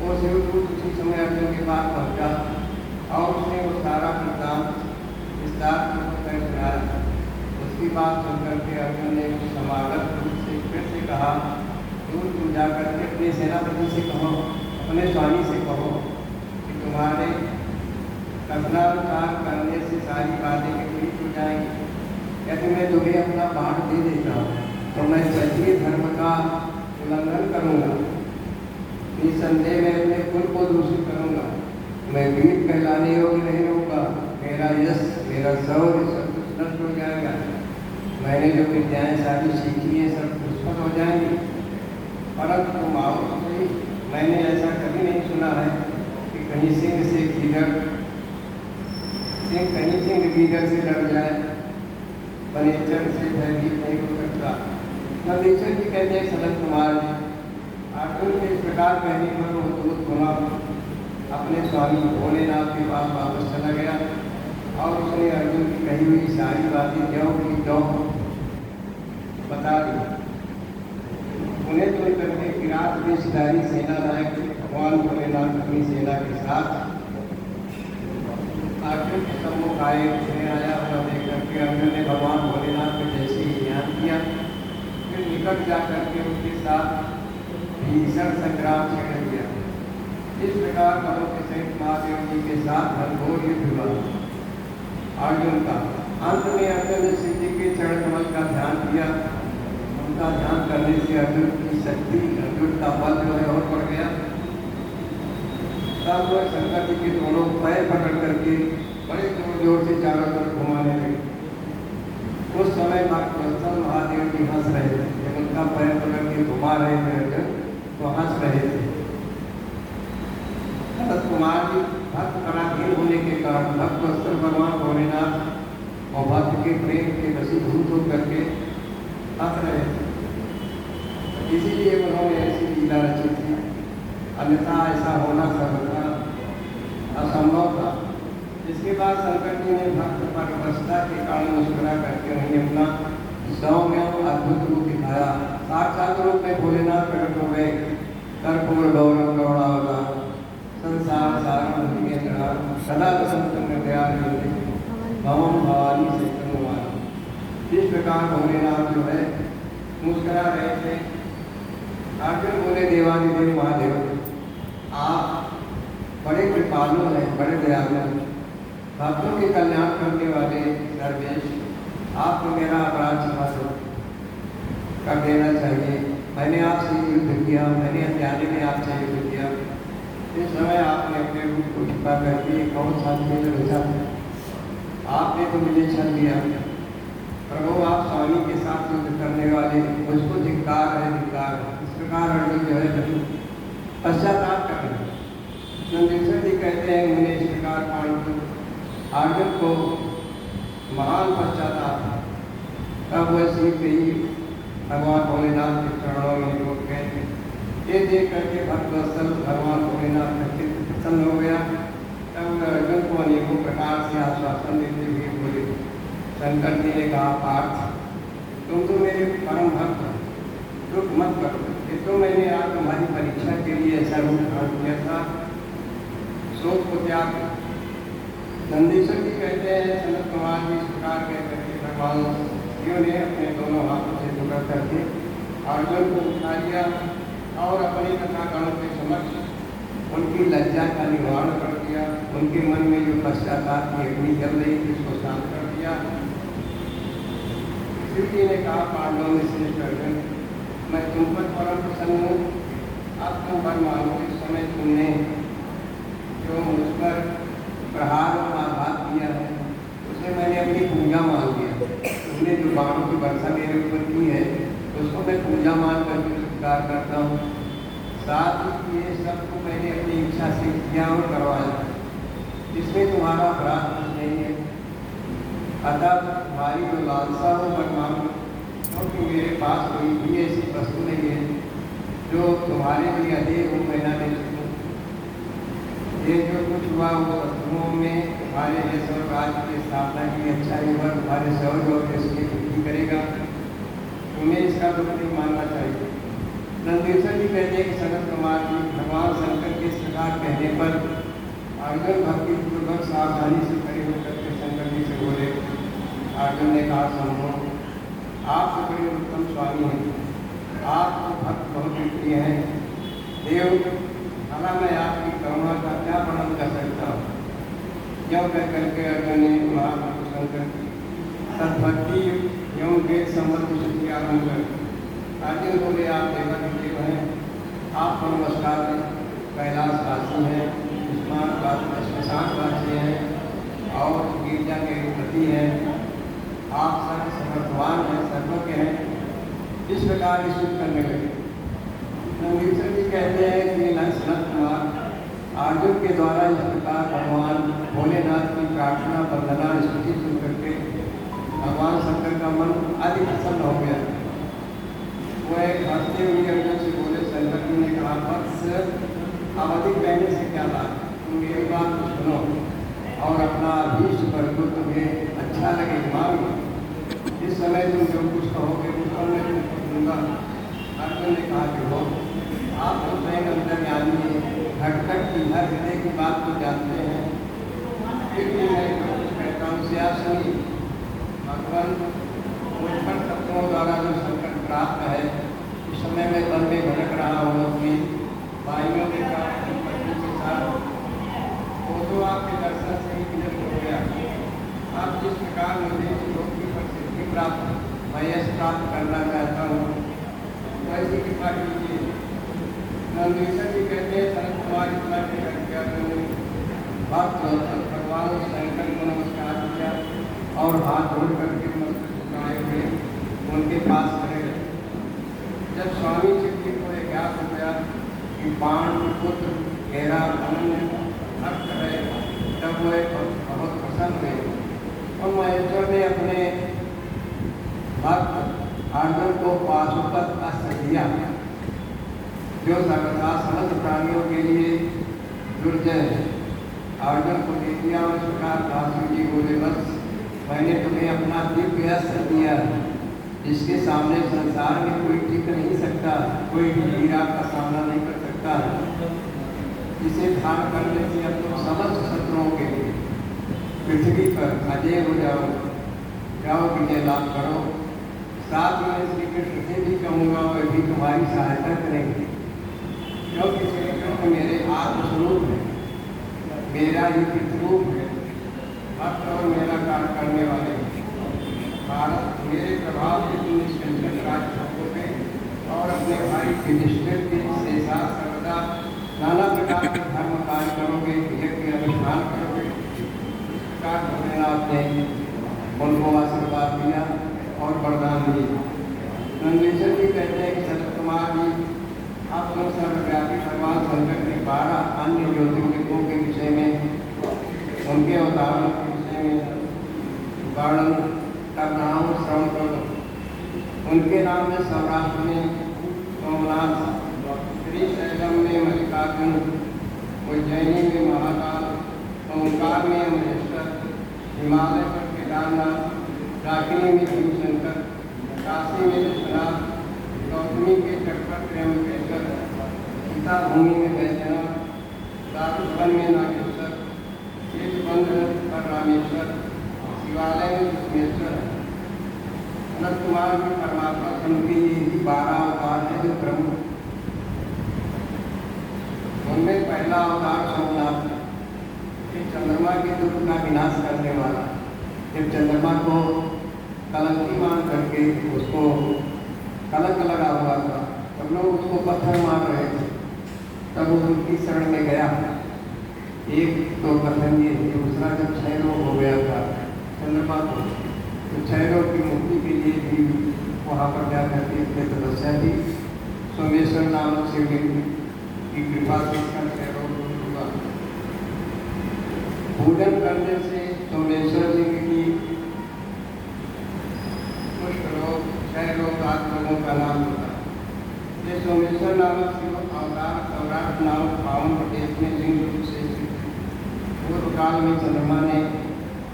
वो शिवदूत उसी समय अर्जुन के पास पहुँचा और उसने वो सारा वृत्तांत विस्तार से सुनाया। उसकी बात सुनकर के अर्जुन ने उस समागत दूत से फिर से कहा, दूत तुम जाकर के अपने सेनापति से कहो, अपने स्वामी से कहो कि तुम्हारे कथनानुसार करने से सारी बातें विपरीत हो जाएंगी। यदि मैं तुम्हें अपना बाण दे देता हूँ तो मैं क्षत्रिय धर्म का उल्लंघन करूँगा, निसंदेह मैं अपने कुल को दूषित करूँगा, मैं वीर कहलाने योग्य नहीं रहूँगा, मेरा यश मेरा शौर्य सब कुछ नष्ट हो जाएगा, मैंने जो विद्याएँ सारी सीखी है सब दुष्फल हो जाएंगी। परंतु तुम आओ तो सही, मैंने ऐसा कभी नहीं सुना है कि कहीं सिंह से गीदड़ से डर जाए, बनेचर से भयभीत नहीं हो सकता। नंदीश्वर जी कहते हैं सनत कुमार जी, अर्जुन के इस प्रकार कहने पर वो दूत पुनः अपने स्वामी भोलेनाथ के पास वापस चला गया और उसने अर्जुन की कही हुई सारी बातें ज्यों की त्यों बता दी। उन्हें सुन करके विराट में सिधारी सेना नायक भगवान भोलेनाथ अपनी सेना के साथ अर्जुन के सम्मुख आए। उन्हें आया हुआ देख करके अर्जुन ने भगवान भोलेनाथ को जैसे ही ध्यान किया, फिर निकट जाकर के उनके साथ भीषण संग्राम छेड़ दिया। इस प्रकार बलों के सहित महादेव जी के साथ घनघोर युद्ध हुआ अर्जुन का। अंत में अर्जुन ने शिव जी के चरण कमल का ध्यान किया। उनका ध्यान करने से अर्जुन की शक्ति, अर्जुन का बल जो है और बढ़ गया। तब वह शंकर जी के दोनों पैर पकड़ करके बड़े जोर से चारों तरफ घुमाने लगे। उस समय भक्तवत्सल महादेव जी हंस रहे थे। जब उनका पैर पकड़ के घुमा रहे थे अर्जुन तो हंस रहे थे। सनत कुमार जी भक्त पराधीन होने के कारण भक्तवत्सल भगवान भोलेनाथ और भक्त के प्रेम के वशीभूत होकर के हंस रहे थे। इसीलिए उन्होंने ऐसी लीला रची थी, अन्यथा ऐसा होना सर्वथा असंभव था। इसके बाद शंकर जी ने भक्त पर वशता के कारण मुस्कुरा करके उन्हें अपना सौम्य अद्भुत रूप दिखाया। साक्षात रूप में भोलेनाथ प्रकट हो गए। कर्पूर गौरव गौड़ावला संसार सारण सदा संतम भवन भवानी से कनुवानी। इस प्रकार भोलेनाथ जो है मुस्कुरा रहे थे। अर्जुन बोले, देवाधिदेव महादेव, आप बड़े कृपालु हैं, बड़े दयालु हैं, भक्तों के कल्याण करने वाले दरवेश, आपको मेरा अपराध क्षमा कर देना चाहिए। मैंने आपसे युद्ध किया, मैंने अज्ञानी में आपसे युद्ध किया। इस समय आपने अपने रूप को छिपा करके कौन सा खेल रचा? आपने तो मुझे छल दिया। प्रभु, आप स्वामी के साथ युद्ध करने वाले, मुझको धिक्कार है, धिक्कार। इस प्रकार अर्जुन जो है पश्चाताप कर रहे हैं। नंदीश्वर जी कहते हैं, मुझे इस प्रकार पांडु अर्जुन को महान पश्चाताप, तब वह सीख गई भगवान भोलेनाथ के चरणों में लोग गए। ये देख करके भक्तवत्सल भगवान भोलेनाथ का चित्त प्रसन्न हो गया। तब अर्जुन को अनेकों प्रकार से आश्वासन देते हुए बोले, शंकर जी ने कहा, पार्थ, तुम तो मेरे परम भक्त हो, दुख मत करो। ये तो मैंने आज तुम्हारी परीक्षा के लिए ऐसा रूप धारण किया था, शोक को त्याग। नंदीश्वर जी कहते हैं, सनत कुमार जी इस प्रकार कह करके भगवान शिव ने अपने दोनों हाथों से पकड़ करके अर्जुन को उठा लिया और अपने कथागणों के समक्ष उनकी लज्जा का निवारण कर दिया। उनके मन में जो पश्चाताप की अग्नि जल रही थी उसको शांत कर दिया। शिव जी ने कहा, पांडवों में श्रेष्ठ अर्जुन, मैं तुम पर परम प्रसन्न हूँ। अब तुम वर मांगो। इस समय तुमने जो मुझ पर प्रहार और आघात किया है उसे मैंने अपनी पूजा मान लिया। तुमने जो बाणों की वर्षा मेरे ऊपर की है उसको मैं पूजा मान करके स्वीकार करता हूँ। साथ ही ये सब को मैंने अपनी इच्छा से किया और करवाया, इसमें तुम्हारा अपराध कुछ नहीं है। अतः तुम्हारी जो लालसा हो वर मांगो, क्योंकि मेरे पास कोई भी ऐसी वस्तु नहीं है जो तुम्हारे लिए अधिक हो मैं ना दे सकूँ। ये जो कुछ हुआ वो वस्तुओं में तुम्हारे लिए राज्य की स्थापना की अच्छाई हुआ, तुम्हारे सौर और इसकी वृद्धि करेगा। तुम्हें इसका दुख नहीं मानना चाहिए। नंदीश्वर जी कहते हैं कि सनत कुमार जी, भगवान शंकर के इस प्रकार कहने पर अर्जुन भक्ति पूर्वक सावधानी से खड़े होकर के शंकर जी से बोले। अर्जुन ने कहा, समझो, आप तो बड़े उत्तम स्वामी हैं, आप तो भक्त बहुत प्रिय हैं। देव, भला मैं आपकी करुणा का क्या वर्णन कर सकता हूँ? क्यों कह करके अर्जुन ने महाप्रभु शंकर की सद्भक्ति एवं वेद संबंध की आरंभ कर। अर्जुन बोले, आप देवादिदेव हैं, आप नमस्कार हैं, कैलाशवासी हैं, श्मशानवासी हैं और गिरजा के पति हैं। आप सर्व समर्थवान हैं, सर्वज्ञ हैं। इस प्रकार स्तुति करने लगे। नंदीश्वर जी कहते हैं कि सनत कुमार अर्जुन के द्वारा इस प्रकार भगवान भोलेनाथ की प्रार्थना वंदना स्तुति सुन करके भगवान शंकर का मन अधिक प्रसन्न हो गया। वो एक हंसते हुए अर्जुन से बोले, शंकर जी ने कहा, वत्स, अब अधिक कहने से क्या लाभ, तुम मेरी बात को सुनो और अपना अभीष्ट पर जो तुम्हें अच्छा लगे मांगो। इस समय तुम जो कुछ कहोगे उसको मैं तुमको दूंगा। अर्जुन ने कहा कि हो, आप तो स्वयं अंतर्यामी हैं, घटघट की हर हृदय की बात को जानते हैं। फिर भी मैं जो कुछ कहता हूँ उसे आप सुनिए। भगवान मुझ पर शत्रुओं द्वारा जो संकट प्राप्त है, इस समय मैं वन में भटक रहा हूँ अपनी भाइयों के साथ, पत्नी के साथ, वो तो आपके दर्शन से ही विनष्ट हो गया। आप जिस प्रकार मुझे इस लोक की प्रसिद्धि प्राप्त, मैं यश प्राप्त करना चाहता हूँ, वैसी कृपा कीजिए। नंदीश्वर जी कहते हैं, सनत कुमार इतना भक्त भगवान शंकर को नमस्कार किया और हाथ जोड़ करके मस्तक झुकाए हुए उनके पास खड़े रहे। जब स्वामी शिव जी को यह ज्ञात हो गया कि पांडुपुत्र मेरा अनन्य भक्त है, तब वह बहुत प्रसन्न हुए और महेश्वर ने अपने भक्त अर्जुन को पाशुपत अस्त्र दिया, जो सर्वथा समस्त प्राणियों के लिए दुर्जय है। अर्जुन को दे दिया और इस प्रकार शिव जी बोले, बस मैंने तुम्हें अपना दिव्य अस्त्र दिया, जिसके सामने संसार में कोई टिक नहीं सकता, कोई भी वीर आपका सामना नहीं कर सकता। इसे धारण करने से अब तुम समस्त शत्रुओं के लिए पृथ्वी पर अजय हो जाओ, विजय लाभ करो। साथ में श्री कृष्ण से भी कहूँगा, वह भी तुम्हारी सहायता करेंगे, क्योंकि श्री कृष्ण मेरे आत्मस्वरूप है। मेरा ही पितरूप है, भक्त और मेरा कार्य करने वाले भारत मेरे प्रभाव से तुम निष्कंटक राज्य रखोगे और अपने भाई युधिष्ठिर के से साथ सर्वदा नाना प्रकार के धर्म कार्य करोगे, यज्ञ अनुष्ठान करोगे। इस प्रकार भोलेनाथ ने उनको आशीर्वाद दिया और वरदान दिया। नंदीश्वर जी कहते हैं कि सनत कुमार जी, आप लोग सर्वव्यापी भगवान शंकर के 12 अन्य ज्योतिर्लिंगों के विषय में, उनके अवतारों के विषय में वर्णन कर रहा हूँ, श्रवण करो। उनके नाम में सौराष्ट्र में सोमनाथ, श्रीशैलम में मल्लिकार्जुन, उज्जैनी में महाकाल, ओंकार में महेश्वर, हिमालय पर केदारनाथ, डाकिनी में शिवशंकर, काशी में विश्वनाथ, गौतमी के तट पर त्र्यंबकेश्वर, सीता भूमि में वैद्यनाथ, दारुवन में नागेश्वर, शेषबंध पर रामेश्वर, शिवालय में विष्णुश्वर। अनंत कुमार में परमात्मा उनके ये 12 अवतार है जो प्रमुख। उनमें पहला अवतार सोमनाथ, चंद्रमा के दुख का विनाश करने वाला। जब चंद्रमा को कलंकी मान करके उसको कलंक लगा हुआ था, तब लोग उसको पत्थर मार रहे थे, तब वो उनकी शरण में गया। एक तो कथन ये, दूसरा जब क्षय रोग हो गया था चंद्रमा को, तो क्षय रोग की मुक्ति के लिए भी वहाँ पर जाकर के उसने तपस्या की। सोमेश्वर नामक शिवलिंग की कृपा से इसका क्षय रोग हुआ। पूजन करने से सोमेश्वर लिंग की कुष्ठ रोग, क्षय रोग आदि रोगों का नाम होता है। ये सोमेश्वर नामक शिव अवतार सौराष्ट्र नामक पावन प्रदेश में लिंग रूप से स्थित है। पूर्व काल में चंद्रमा ने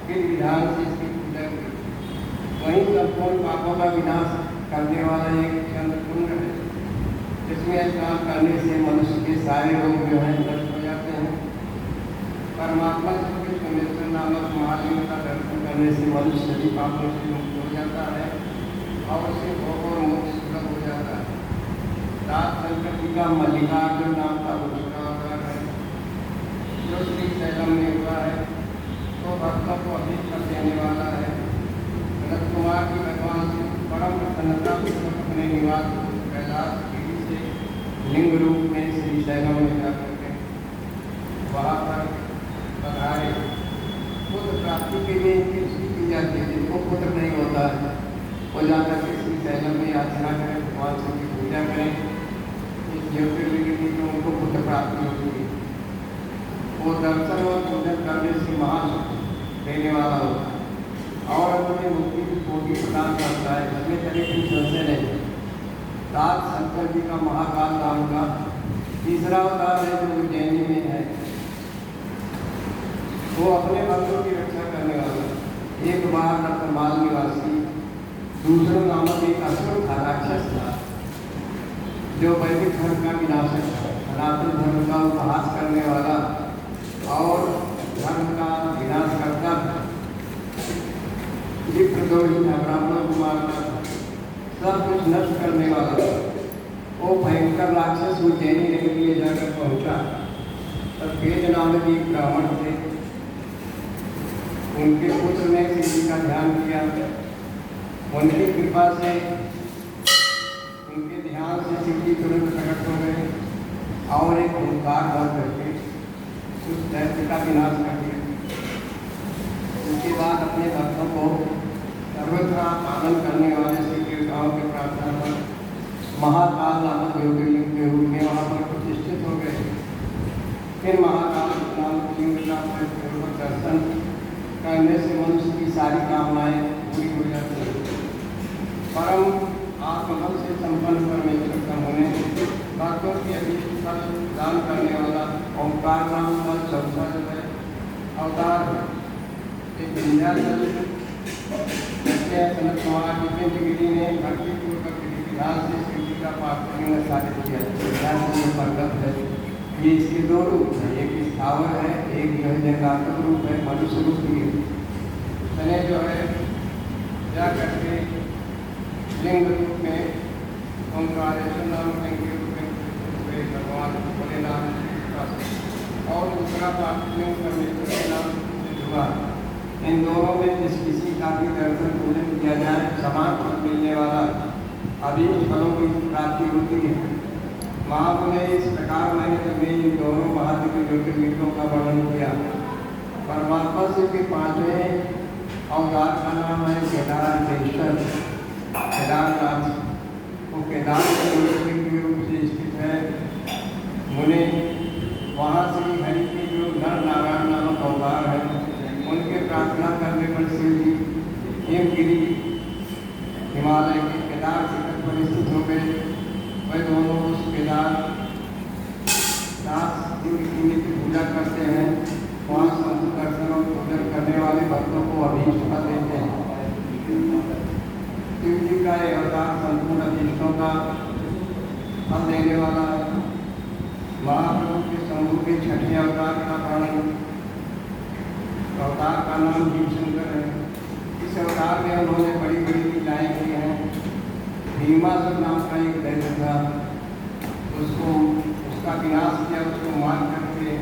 विधि विधान से इसकी पूजा की। वहीं संपूर्ण पापों का विनाश करने वाला एक चंद्र कुंड है, जिसमें स्नान करने से मनुष्य के सारे रोग जो हैं नष्ट हो जाते हैं। परमात्मा के सोमेश्वर नामक महालिंग का दर्शन करने से मनुष्य सभी पापों से मुक्त हो जाता है और उसे भोग और मोक्ष सुलभ हो जाता है। दास शंकर जी का मल्लिकार्जुन नाम का दूसरा अवतार है, जो श्रीशैलम में हुआ है, तो भक्तों को अधिक कर देने वाला है। अनंत कुमार की भगवान से परम प्रसन्नता पूर्वक अपने निवास कैलाश गिरी से लिंग रूप में श्रीशैलम में जाकर के वहाँ पर पधारे। पुत्र प्राप्ति के लिए इनकी स्तुति की जाती है। जिनको पुत्र नहीं होता है वो जाकर के श्रीशैलम में याचना करें, भगवान से की पूजा करें, इस ज्योतिर्लिंग की जो उनको पुत्र प्राप्ति होती है। वो दर्शन और पूजन करने से महान देने वाला होता है और अपने मुक्ति की कोटि प्रदान करता है, इसमें कभी कोई संशय नहीं। दास शंकर जी का महाकाल नाम का तीसरा अवतार है जो उज्जैनी में है। वो अपने भक्तों की रक्षा करने वाला। एक बार रत्नमाल निवासी दूसरों नामक एक असुर था, राक्षस था, जो वैदिक धर्म का विनाशक था, सनातन धर्म का उपहास करने वाला और धर्म का विनाश करता था। विप्रद्रोही था, ब्राह्मणों को मारता था, सब कुछ नष्ट करने वाला था। वो भयंकर राक्षस उज्जैनी के लिए जाकर पहुंचा। तब वेद नामक एक ब्राह्मण थे, उनके पुत्र ने शिव जी का ध्यान किया। उनकी कृपा से, उनके ध्यान से शिव जी तुरंत प्रकट हो गए और एक ओंकार भर करके उस दैत्य का विनाश कर दिया। उसके बाद अपने भक्तों को सर्वत्र आनंद करने वाले श्री देवताओं के प्रार्थना पर महाकाल नामक ज्योतिर्लिंग के रूप में वहाँ पर प्रतिष्ठित हो गए। फिर महाकाल नामक लिंग का पूर्वक दर्शन करने से मनुष्य की सारी कामनाएं पूरी हो जाती हैं। परम आत्मबल से संपन्न परमेश्वर का होने भक्तों की अभीष्ट फल दान करने वाला ओंकार नाम का चौथा जो है अवतार है। एक विंध्याचल सनत कुमार गिरी ने भक्तिपूर्वक विधि विधान से शिव जी का पाठ करने में साबित किया। विंध्याचल पर्वत है, ये इसके दो रूप हैं, एक स्थावर है, एक जो है जंगात्मक रूप है, मनुष्य रूप भी है। मैंने जो है जाकर के लिंग रूप में ओंकारेश्वर नाम लिंग के रूप में भगवान भोलेनाथ और दूसरा प्रार्थना परमेश्वर के नाम से हुआ। इन दोनों में जिस किसी का भी दर्शन पूजन किया जाए समान फल मिलने वाला अभी फलों की प्राप्ति होती है। महाप्रभु ने इस प्रकार मैंने तुम्हें इन दोनों महादिव्य ज्योतिर्लिंगों का वर्णन किया। परमात्मा शिव के पांचवें अवतार का नाम है केदारेश्वर, केदारनाथ। वो केदार ज्योतिर्लिंग के रूप से स्थित है। मुने वहाँ श्री हरि के जो नर नारायण नामक अवतार है उनके प्रार्थना करने पर शिव जी हिमगिरी हिमालय के केदार शिखर पर स्थित हो गए। वे दोनों उस केदार नाथ शिव की पूजा करते हैं। वहाँ संत दर्शन और पूजन करने वाले भक्तों को अभीष्ट फल देते हैं। शिव जी का यह अवतार संपूर्ण अभीष्टों का फल देने वाला है। महाप्रभु के शंभु के छठे अवतार का वर्णन अवतार का नाम भीमशंकर है। इस अवतार में उन्होंने बड़ी बड़ी लीलाएं की हैं। भीमासुर नाम का एक दैत्य था, उसका विनाश किया, उसको मार करके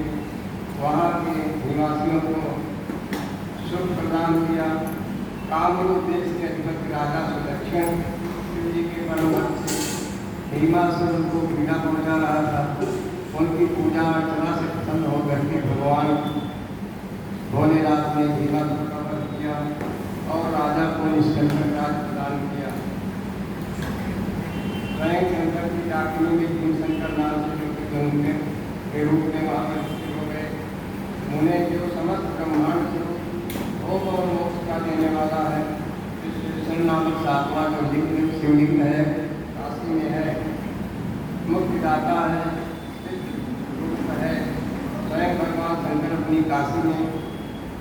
वहाँ के निवासियों को सुख प्रदान किया। कामरूप देश के अधिपति राजा सुदक्षिण शिव जी के बलवंत से भीमासुर को पीड़ा पहुँचा रहा था। उनकी पूजा अर्चना से प्रसन्न होकर के भगवान भोलेनाथ ने भीमासुर का वध किया और राजा को निष्कंटक राज प्रदान किया। स्वयं शंकर की डाकिनी में भीमशंकर नाम से जो के रूप में वहाँ पर स्थित हो गए। मुने जो समस्त ब्रह्मांड से भोग और मोक्ष का देने वाला है। विश्वेश्वर नामक सातवां जो लिंग शिवलिंग है काशी में है, मुक्तिदाता है, रूप है। स्वयं भगवान शंकर अपनी काशी में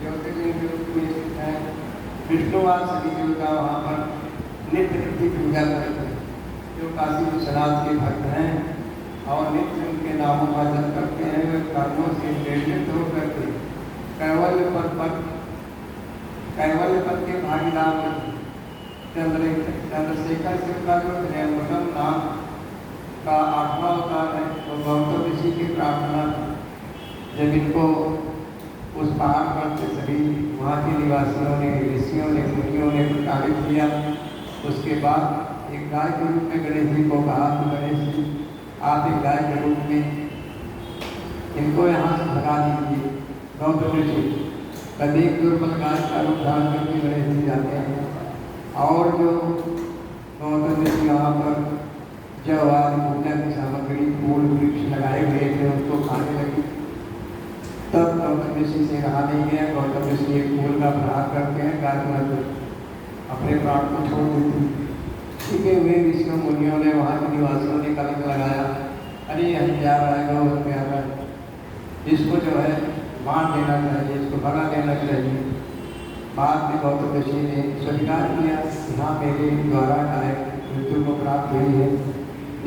ज्योतिर्लिंग के रूप में स्थित है। विष्णुवाद सभी जीव का वहाँ पर नित्य की पूजा करते हैं। जो काशी विश्वनाथ के भक्त हैं और नित्य उनके नामों का जप करते हैं, वे कर्मों से प्रेरित होकर के कैवल्य पद के भागीदार चंद्रशेखर शिव का जो त्रयंबकम नाम का 8वां अवतार है वो गौतम ऋषि की प्रार्थना। जब इनको उस पहाड़ पर से सभी वहाँ के निवासियों ने, ऋषियों ने, मुनियों ने प्रताड़ित किया, उसके बाद एक गाय के रूप में गणेश जी को कहा कि गणेश जी आप एक गाय के रूप में इनको यहाँ से भगा दीजिए। गौतम ऋषि कभी एक दुर्बल गाय का रूप धारण करके गणेश जी जाते हैं और जो गौतम ऋषि वहाँ पर जब आज पूजा की सामग्री फूल वृक्ष लगाए गए थे उसको खाने लगी। तब गौतम ऋषि से कहा नहीं गया। गौतम ऋषि एक फूल का प्रहार करते हैं, गाय अपने प्राण को छोड़ देती। ठीक है, वे ऋषियों मुनियों ने, वहाँ के निवासियों ने कलंक लगाया, अरे यह क्या आएगा वो क्या है, इसको जो है मार देना चाहिए, इसको भगा देना चाहिए। बाद में गौतम ऋषि ने स्वीकार किया कि हाँ मेरे द्वारा गाय मृत्यु को प्राप्त हुई है,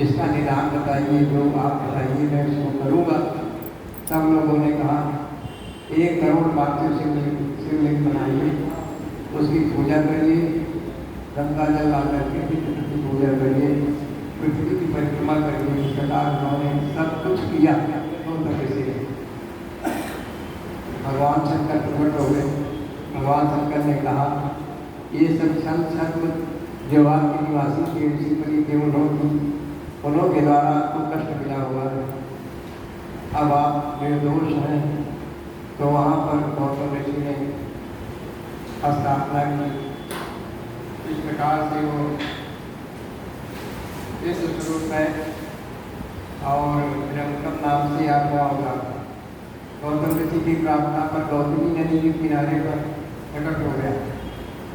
इसका निदान बताइए, जो आप बताइए मैं इसको करूँगा। सब लोगों ने कहा 1 करोड़ पार्थिव शिवलिंग बनाइए, उसकी पूजा करिए, गंगा जल ला करके पितृ की पूजा करिए, पृथ्वी की परिक्रमा करिए। इस प्रकार उन्होंने सब कुछ किया। गौतम ऋषि ने भगवान शंकर प्रकट हो गए। भगवान शंकर ने कहा ये सब छल जो आपके निवासी के ऋषि बलि के उन्होंने द्वारा आपको कष्ट मिला हुआ है, अब आप निर्दोष हैं। तो वहाँ पर गौतम ऋषि ने स्थापना की। इस प्रकार से वो इस स्वरूप है और त्रयंबकम नाम से आपका होगा। गौतम ऋषि की प्रार्थना पर गौतमी नदी के किनारे पर प्रकट हो गया।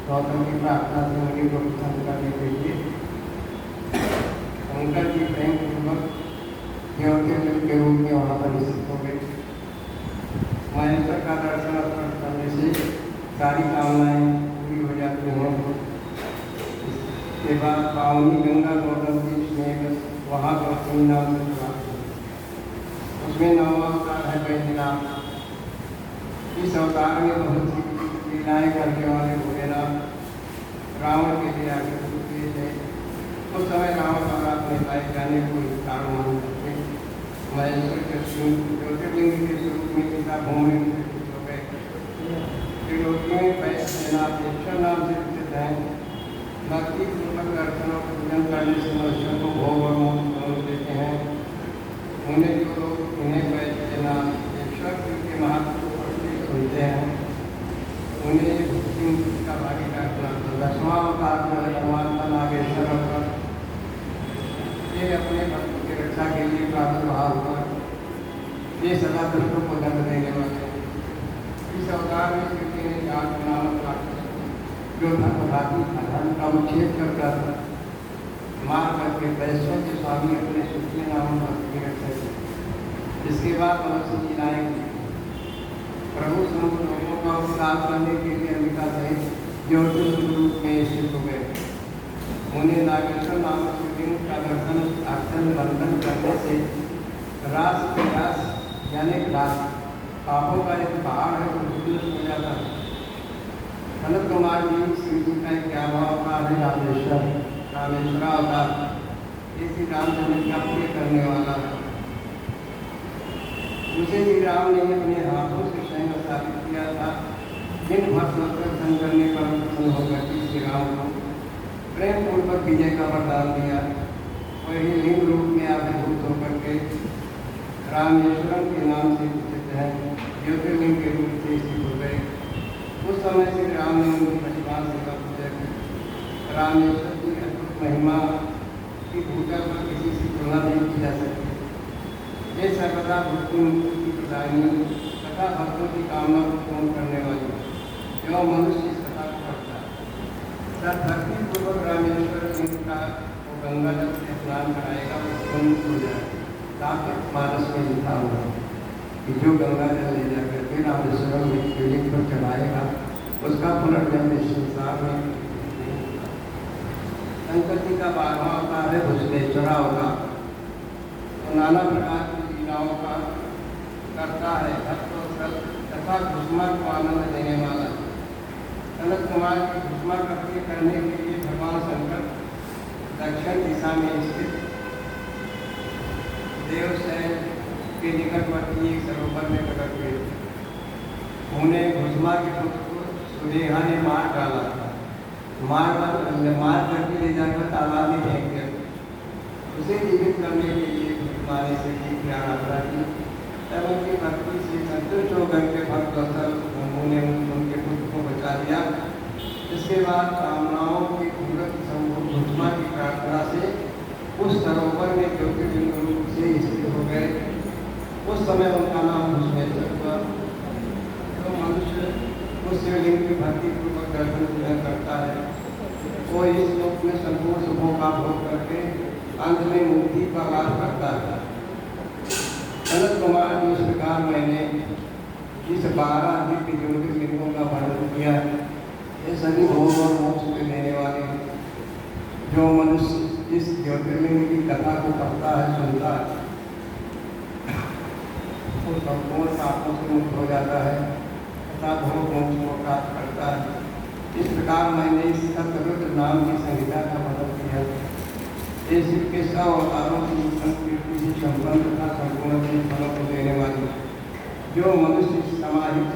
गौतम की प्रार्थना से मुनि को प्रसन्न करने के लिए शंकर जी प्रेम पूर्वक ज्योतिर्लिंग के रूप में वहाँ पर स्थित हो गए। महेश्वर का दर्शन अर्पण करने से सारी कामनाएं पूरी हो जाती हैं। इसके बाद पावनी गंगा गौतम जी में वहाँ पर नाम से प्राप्त है। उसमें 9वां अवतार है बैद्यनाथ। इस अवतार में बहुत सी लीलाएं करने वाले भोलेनाथ रावण के लिए आकर्षित किए थे। उस समय रावण द्वारा अपने लाए जाने को कारण मान करके महेश्वर के ज्योतिर्लिंग के स्वरूप में का भूमि हो गए। त्रिलोकी में वैश्यनाथेश्वर नाम से प्रसिद्ध हैं। भक्ति पूर्वक दर्शन और पूजन करने से मनुष्यों को भोग और मोक्ष देते हैं। उन्हें जो लोग इन्हें वैश्यनाथेश्वर के महत्व को पढ़ते सुनते हैं उन्हें भक्ति का भागीदार बनाते हैं। दसवां अवतार भगवान का नागेश्वर अवतार ये अपने भक्तों की रक्षा के लिए प्रादुर्भाव हुआ। ये सदा दुष्टों को दंड देने वाले। इस अवतार में श्री ने जात नामक राक्षस जो धर्मघाती था धर्म का उच्छेद करता था मार करके वैश्यों के स्वामी अपने सुखी नाम भक्त की रक्षा की। इसके बाद मनुष्य जी लाएंगे प्रभु समूह लोगों का उद्धार करने के लिए अंबिका सहित ज्योतिष रूप में स्थित हो गए। उन्हें नागेश्वर नामक शिवलिंग का दर्शन अक्षर बंधन करने से रास प्रयास यानी रास पापों का एक पहाड़ है वो विलुप्त हो जाता है। सनत कुमार जी श्री जी का 11वां अवतार है रामेश्वर रामेश्वर अवतार। ये श्री रामचंद्र का प्रिय करने वाला है। उसे श्री राम ने अपने हाथों से स्वयं स्थापित किया था। दिन भर दर्शन करने पर प्रसन्न होकर श्री राम को प्रेम पूर्वक विजय का वरदान दिया। वही लिंग रूप में आविर्भूत होकर के रामेश्वरम के नाम से प्रसिद्ध है। ज्योतिर्लिंग के रूप से स्थित हो गए। उस समय श्री राम ने उनकी परिवार सेवा पूजा की। रामेश्वर की अद्भुत महिमा की भूतल पर किसी से तुलना नहीं की जा सकती। ये सर्वदा भक्ति की प्रदायिनी तथा भक्तों की कामना को पूर्ण करने वाली जो मनुष्य इस कथा को पढ़ता है। जब भक्ति पूर्वक रामेश्वर सिंह का वो गंगा जल से स्नान कराएगा वो पुण्य हो जाएगा। ताकत मानस में लिखा हुआ कि जो गंगा जल ले जाकर के रामेश्वर में शिवलिंग पर चढ़ाएगा उसका पुनर्जन्म इस संसार में नहीं होगा। शंकर जी का 12वां अवतार है भुजनेश्वर अवतार। तो नाना प्रकार की लीलाओं का करता है भक्त तथा घुसमा को आनंद देने वाला। सनत कुमार की घुसमा करके करने के लिए भगवान शंकर दक्षिण दिशा में स्थित देवशैल के निकटवर्ती एक सरोवर में प्रकट हुए। उन्हें घुसमा के पुत्र को सुनेहा ने मार डाला। मार करके ले जाकर तालाब में फेंक दिया। उसे जीवित करने के लिए घुसमाने से की आराधना की। तब उनकी भक्ति से संतुष्ट होकर के भक्त उन्होंने उनके पुत्र को बचा लिया। इसके बाद कामनाओं की पूरक संपूर्ण घुसमा की प्रार्थना से उस सरोवर में ज्योतिर्लिंग रूप से स्थित हो गए। उस समय उनका नाम घुसमेश्वर हुआ। तो मनुष्य उस शिवलिंग की भक्ति पूर्वक दर्शन पूजन करता है वो इस लोक में संपूर्ण सुखों का भोग करके अंत में मुक्ति का लाभ करता है। सनत कुमार जी इस प्रकार मैंने इस 12 दिव्य ज्योतिर्लिंगों का वर्णन किया। ये सभी भोग और मोक्ष को देने वाले जो मनुष्य इस ज्योतिर्लिंग की कथा को पढ़ता है सुनता है वो संपूर्ण पापों से मुक्त हो जाता है तथा भोग मोक्ष को प्राप्त करता है। इस प्रकार मैंने इस सतरुद्र नाम की संहिता का वर्णन किया। ये शिव के 100 अवतारों की संकीर्ति से संपन्न तथा संपूर्ण फलों को देने वाली जो मनुष्य समाहित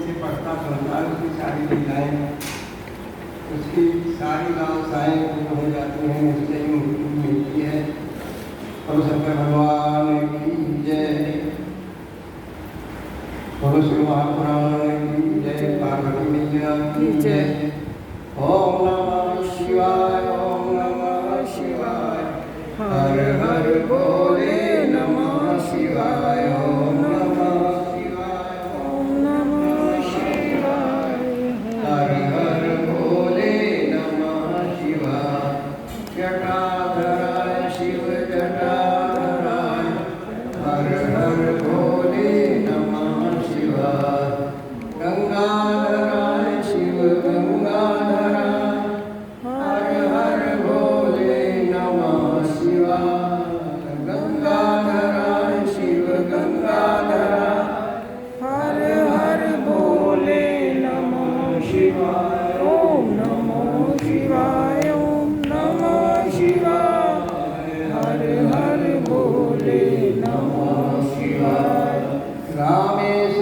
से पढ़ता सुनता है उसकी सारी लीलाएं उसकी सारी लालसाएं पूर्ण हो जाती हैं। उससे ही मुक्ति मिलती है। और शंकर भगवान की जय। बोलो श्री महापुराण की जय। पार्वती मैया की जय। ओम नमः शिवाय। ओम नमः शिवाय। हर हर भोले नमः शिवाय। ओम नमः शिवाय। ओम नमः शिवाय। हर हर भोले नमः शिवाय। जटाधराय शिव जटाधराय। हर हर भोले नमः शिवाय। गंगाधराय शिव गंगाधराय। हर हर भोले नमः शिवाय। गंगाधराय शिव गंगाधराय। हर हर भोले नमः शिवाय। ओम नमो शिवाय। ओम नमः शिवाय। हर हर भोले नमः शिवाय। रामेश